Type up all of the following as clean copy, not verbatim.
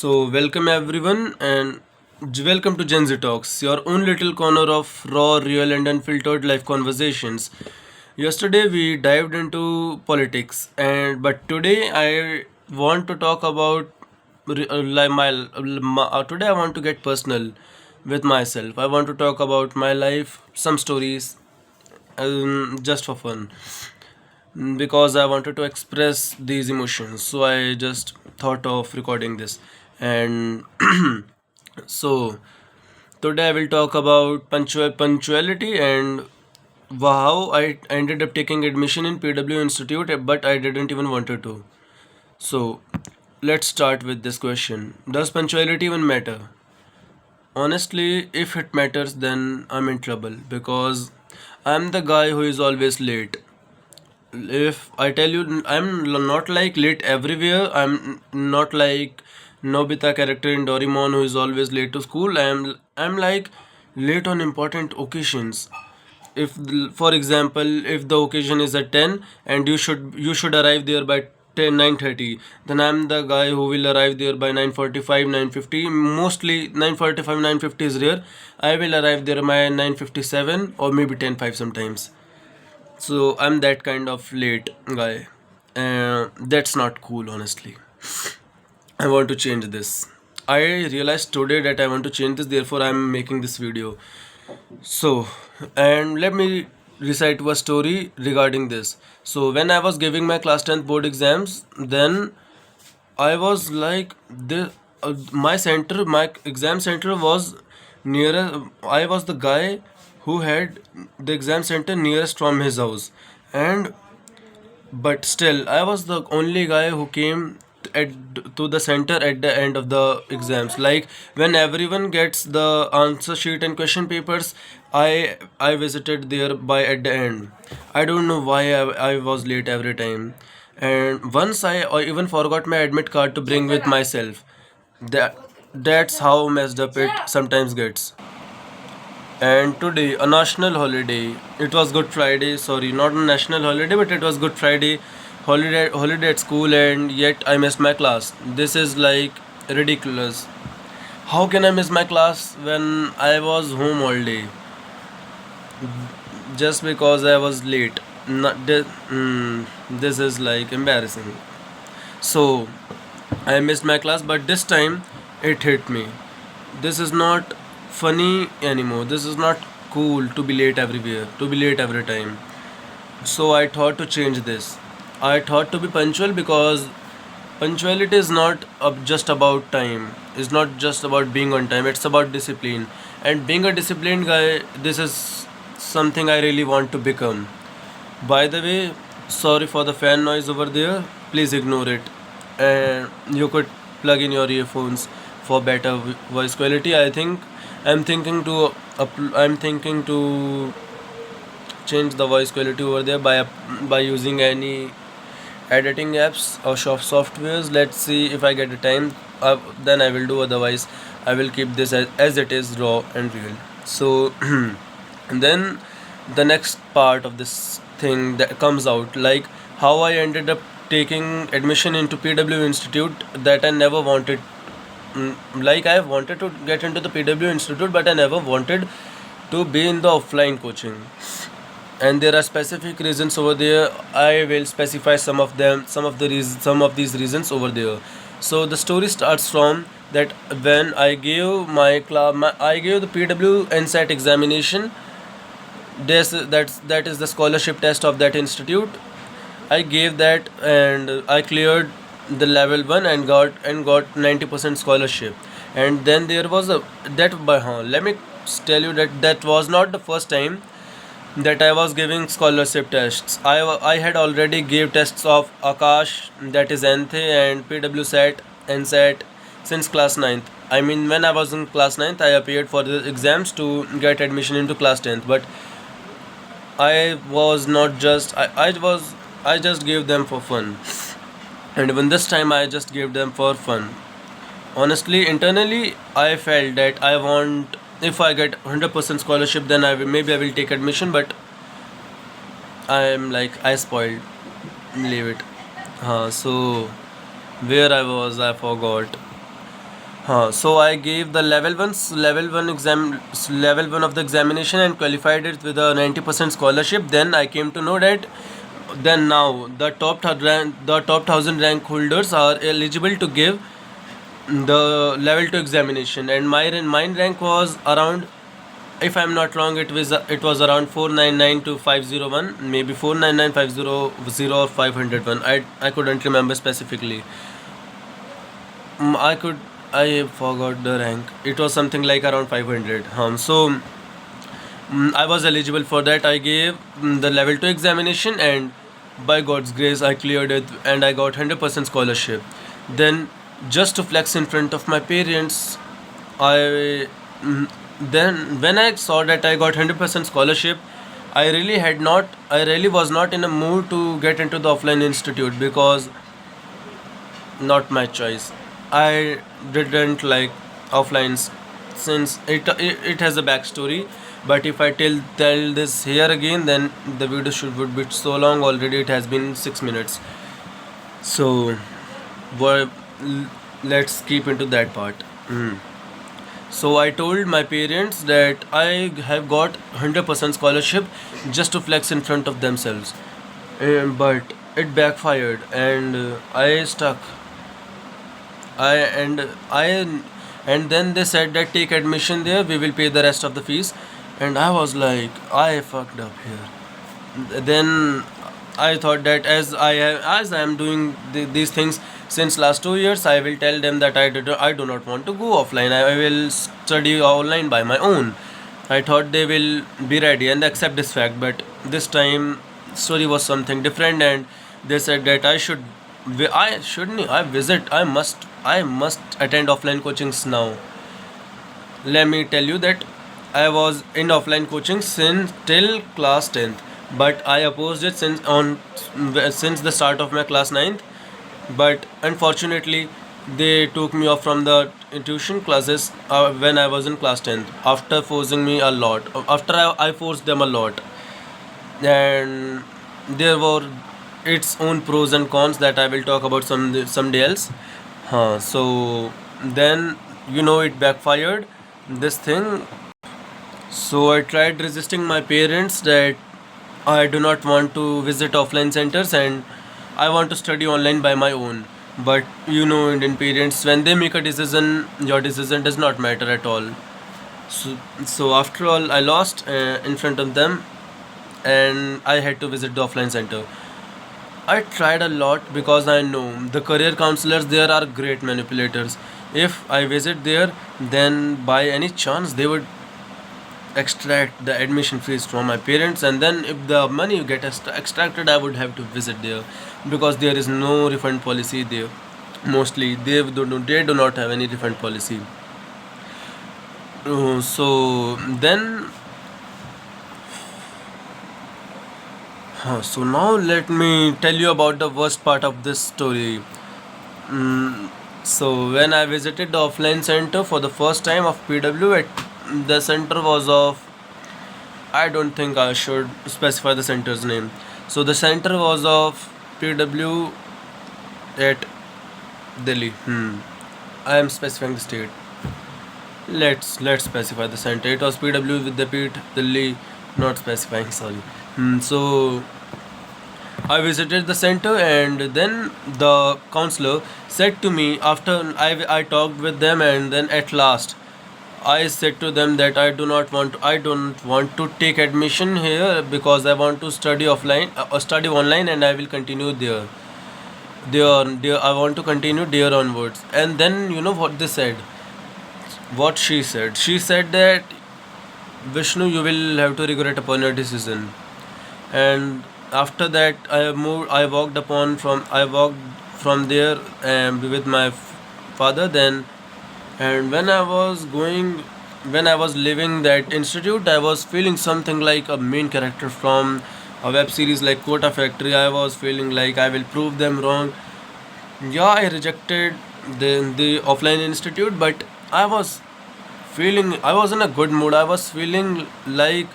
Welcome everyone, and welcome to Gen Z Talks, your own little corner of raw, real, and unfiltered life conversations. Yesterday we dived into politics, and but today I want to talk about today I want to get personal with myself. I want to talk about my life, some stories, just for fun, because I wanted to express these emotions. So I just thought of recording this. And so today I will talk about punctuality and how I ended up taking admission in PW Institute, but I didn't even wanted to. So let's start with this question. Does punctuality even matter? Honestly, if it matters, then I'm in trouble because I'm the guy who is always late. If I tell you, not like late everywhere. I'm not like Nobita character in Doraemon who is always late to school. I'm like late on important occasions. For example, if the occasion is at 10 and you should arrive there by 9:30, then I'm the guy who will arrive there by 9:45, 9:50. Mostly 9:45, 9:50 is rare. I will arrive there by 9:57 or maybe 10:05 sometimes. So I'm that kind of late guy. That's not cool, honestly. I want to change this. I realized today that I want to change this, therefore, I'm making this video. So, and let me recite a story regarding this. So, when I was giving my class 10th board exams, then I was like, my exam center was nearer. I was the guy who had the exam center nearest from his house, and but still I was the only guy who came at to the center at the end of the exams. Like when everyone gets the answer sheet and question papers, I visited there by at the end. I don't know why I was late every time. And once I even forgot my admit card to bring with myself. That's how messed up it sometimes gets. And today, a national holiday. It was Good Friday. Sorry, not a national holiday, but it was Good Friday. Holiday at school, and yet I missed my class. This is like ridiculous. How can I miss my class when I was home all day just because I was late? This is like embarrassing. So I missed my class, but this time it hit me. This is not funny anymore. This is not cool to be late everywhere, to be late every time. So I thought to change this. I thought to be punctual because punctuality is not just about time. It's not just about being on time. It's about discipline. And being a disciplined guy, this is something I really want to become. By the way, sorry for the fan noise over there. Please ignore it. And you could plug in your earphones for better voice quality. I'm thinking to change the voice quality over there by using any editing apps or softwares. Let's see if I get the time. Then I will do. Otherwise, I will keep this as it is, raw and real. So, and then the next part of this thing that comes out, like how I ended up taking admission into PW Institute that I never wanted. Like I wanted to get into the PW Institute, but I never wanted to be in the offline coaching. And there are specific reasons over there. I will specify some of these reasons over there. So the story starts from that when I gave I gave the PW NSAT examination. That is the scholarship test of that institute. I gave that and I cleared the level 1 and got 90% scholarship. And then there was a that by let me tell you that that was not the first time that I was giving scholarship tests. I had already gave tests of Akash, that is Nth, and PW SAT and SAT since class ninth. I mean, when I was in class ninth, I appeared for the exams to get admission into class 10th. But I was not just I just gave them for fun. And even this time I just gave them for fun. Honestly, internally, I felt that I want, if I get 100% scholarship, then maybe I will take admission. But I'm like I spoiled. Leave it. So where I was, I forgot. So I gave the level one of the examination and qualified it with a 90% scholarship. Then I came to know that then now the top 1,000 rank holders are eligible to give the level 2 examination, and mine rank was around, if I'm not wrong, it was around 499 to 501, maybe 499 500 or 501. I couldn't remember specifically. I forgot the rank. It was something like around 500. I was eligible for that. I gave the level 2 examination, and by God's grace I cleared it and I got 100% scholarship. Then, just to flex in front of my parents, I mm, then when I saw that I got 100% scholarship, I really was not in a mood to get into the offline institute because not my choice. I didn't like offlines since it has a backstory. But if I tell this here again, then the video should would be so long. Already it has been 6 minutes. So, what? Let's keep into that part. So I told my parents that I have got 100% scholarship just to flex in front of themselves. But it backfired and I stuck. I and then they said that take admission there, we will pay the rest of the fees, and I was like, I fucked up here. Then I thought that as I am doing these things since last 2 years, I will tell them that I do not want to go offline. I will study online by my own. I thought they will be ready and accept this fact, but this time story was something different, and they said that I shouldn't, I visit, I must attend offline coachings now. Let me tell you that I was in offline coaching since till class 10th, but I opposed it since the start of my class 9th. But unfortunately, they took me off from the tuition classes when I was in class 10th after forcing me a lot. After I forced them a lot, and there were its own pros and cons that I will talk about someday else. So then it backfired, this thing. So I tried resisting my parents that I do not want to visit offline centers and I want to study online by my own. But Indian parents, when they make a decision, your decision does not matter at all. So after all, I lost in front of them, and I had to visit the offline center. I tried a lot because I know the career counselors there are great manipulators. If I visit there, then by any chance they would extract the admission fees from my parents, and then if the money get extracted, I would have to visit there because there is no refund policy there. Mostly they do not have any refund policy. So then, so now let me tell you about the worst part of this story. Mm, so when I visited the offline center for the first time of PW, the center was of, I don't think I should specify the center's name. So the center was of PW at Delhi. I am specifying the state. Let's specify the center. It was PW with the Pete Delhi, not specifying. Sorry. So I visited the center, and then the counselor said to me after I talked with them, and then at last I said to them that I don't want to take admission here because I want to study online, and I will continue there. I want to continue there onwards. And then you know what they said? What she said? She said that Vishnu, you will have to regret upon your decision. And after that, I walked from there with my father. Then, and when I was leaving that institute, I was feeling something like a main character from a web series like Kota Factory. I was feeling like I will prove them wrong. Yeah, I rejected the offline institute, but I was I was in a good mood. I was feeling like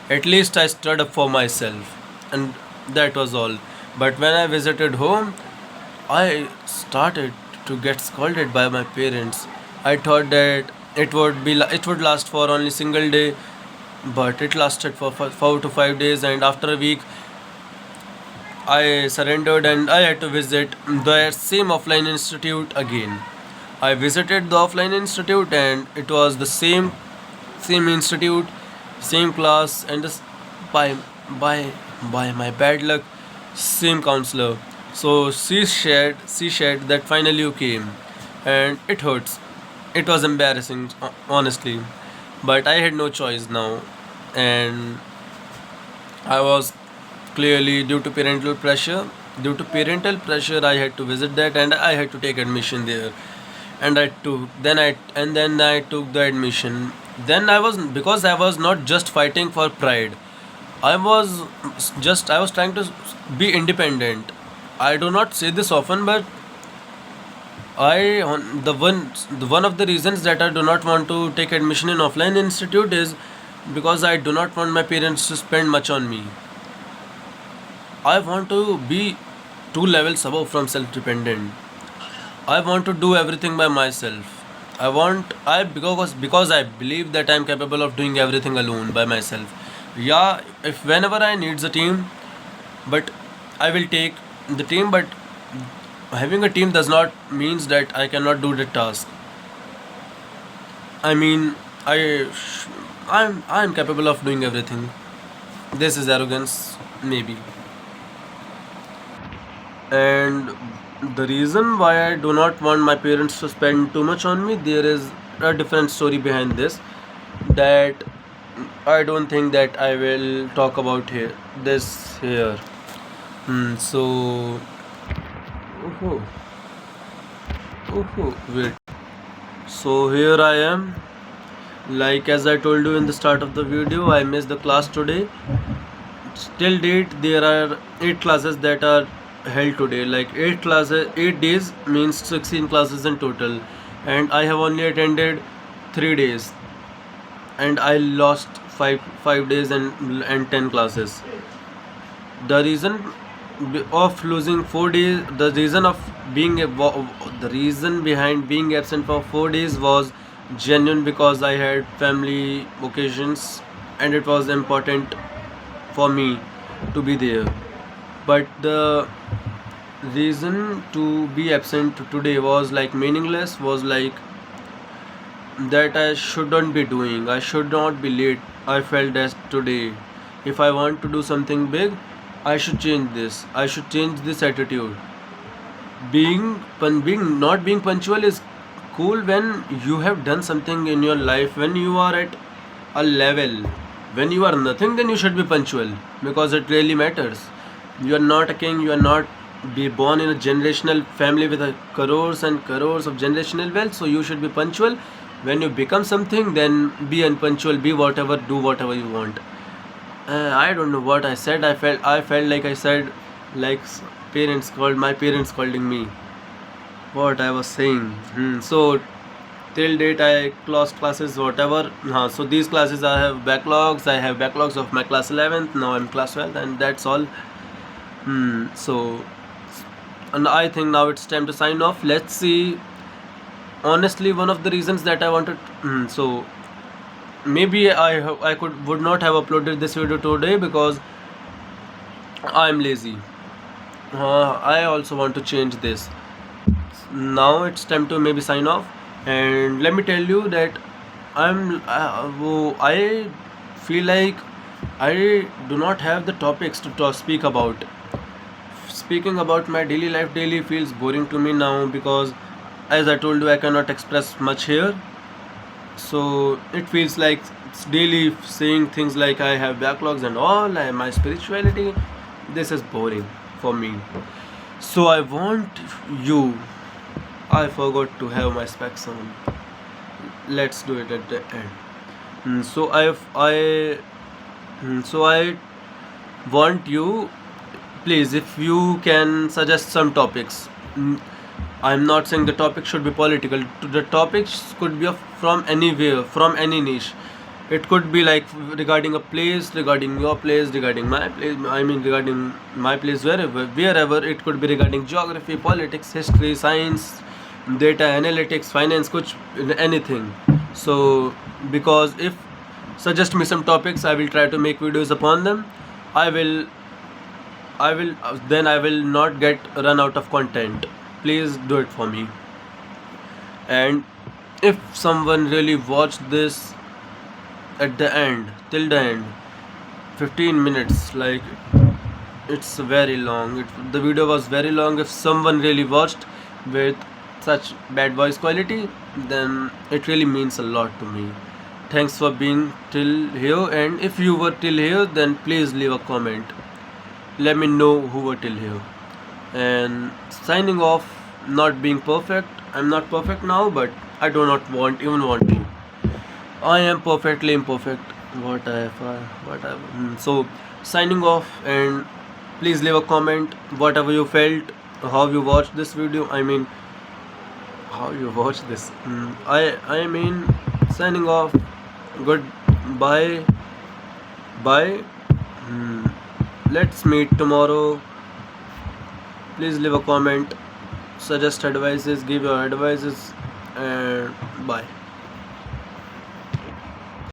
at least I stood up for myself, and that was all. But when I visited home, I started to get scolded by my parents. I thought that it would last for only single day, but it lasted for 4 to 5 days, and after a week I surrendered and I had to visit the same offline institute again. I visited the offline institute and it was the same institute, same class, and just by by by my bad luck, same counselor. So she shared that finally you came, and it hurts. It was embarrassing, honestly, but I had no choice now, and I was clearly due to parental pressure. Due to parental pressure, I had to visit that, and I had to take admission there. And then I took the admission. Then I was because I was not just fighting for pride. I was trying to be independent. I do not say this often, but the one of the reasons that I do not want to take admission in offline institute is because I do not want my parents to spend much on me. I want to be two levels above from self-dependent. I want to do everything by myself. Because I believe that I'm capable of doing everything alone by myself. Yeah, if whenever I needs a team, but I will take the team. But having a team does not means that I cannot do the task. I mean, I'm capable of doing everything. This is arrogance, maybe. And the reason why I do not want my parents to spend too much on me, there is a different story behind this that I don't think that I will talk about here. So, oh, wait. So here I am. Like as I told you in the start of the video, I missed the class today. Till date, there are 8 classes that are held today. Like 8 classes, 8 days means 16 classes in total, and I have only attended 3 days, and I lost five days and 10 classes. The reason of losing 4 days, the reason behind being absent for 4 days was genuine because I had family occasions, and it was important for me to be there. But the reason to be absent today was like meaningless, was like that I shouldn't be doing. I should not be late. I felt that today. If I want to do something big, I should change this. I should change this attitude. Being not being punctual is cool when you have done something in your life. When you are at a level, when you are nothing, then you should be punctual because it really matters. You are not a king. You are not be born in a generational family with a crores and crores of generational wealth. So you should be punctual. When you become something, then be unpunctual. Be whatever. Do whatever you want. I don't know what I said. I felt like I said like my parents calling me. What I was saying. So till date I lost classes whatever. So these classes I have backlogs. I have backlogs of my class 11th. Now I'm class 12th, and that's all. So, and I think now it's time to sign off. Let's see. Honestly, one of the reasons that I wanted. So maybe I would not have uploaded this video today because I'm lazy. I also want to change this. Now it's time to maybe sign off, and let me tell you that I feel like I do not have the topics to speak about. Speaking about my daily life daily feels boring to me now because, as I told you, I cannot express much here. So it feels like it's daily saying things like I have backlogs and all, and my spirituality. This is boring for me. So I want you. I forgot to have my specs on. Let's do it at the end. So I want you, please, if you can suggest some topics. I'm not saying the topic should be political. The topics could be from anywhere, from any niche. It could be like regarding a place, regarding your place, regarding my place. I mean, regarding my place, wherever. It could be regarding geography, politics, history, science, data analytics, finance, kuch, anything. So because if suggest me some topics, I will try to make videos upon them. I will i will then i will not get run out of content. Please do it for me. And if someone really watched this at the end, till the end, 15 minutes, like, it's very long. The video was very long. If someone really watched with such bad voice quality, then it really means a lot to me. Thanks for being till here, and if you were till here, then please leave a comment. Let me know who were till here. And signing off, not being perfect. I'm not perfect now, but I do not even want to. I am perfectly imperfect. So signing off, and please leave a comment whatever you felt, how you watched this video. I mean, how you watched this. I mean, signing off. Goodbye. Bye. Hmm. Let's meet tomorrow. Please leave a comment. Suggest advices. Give your advices. And bye.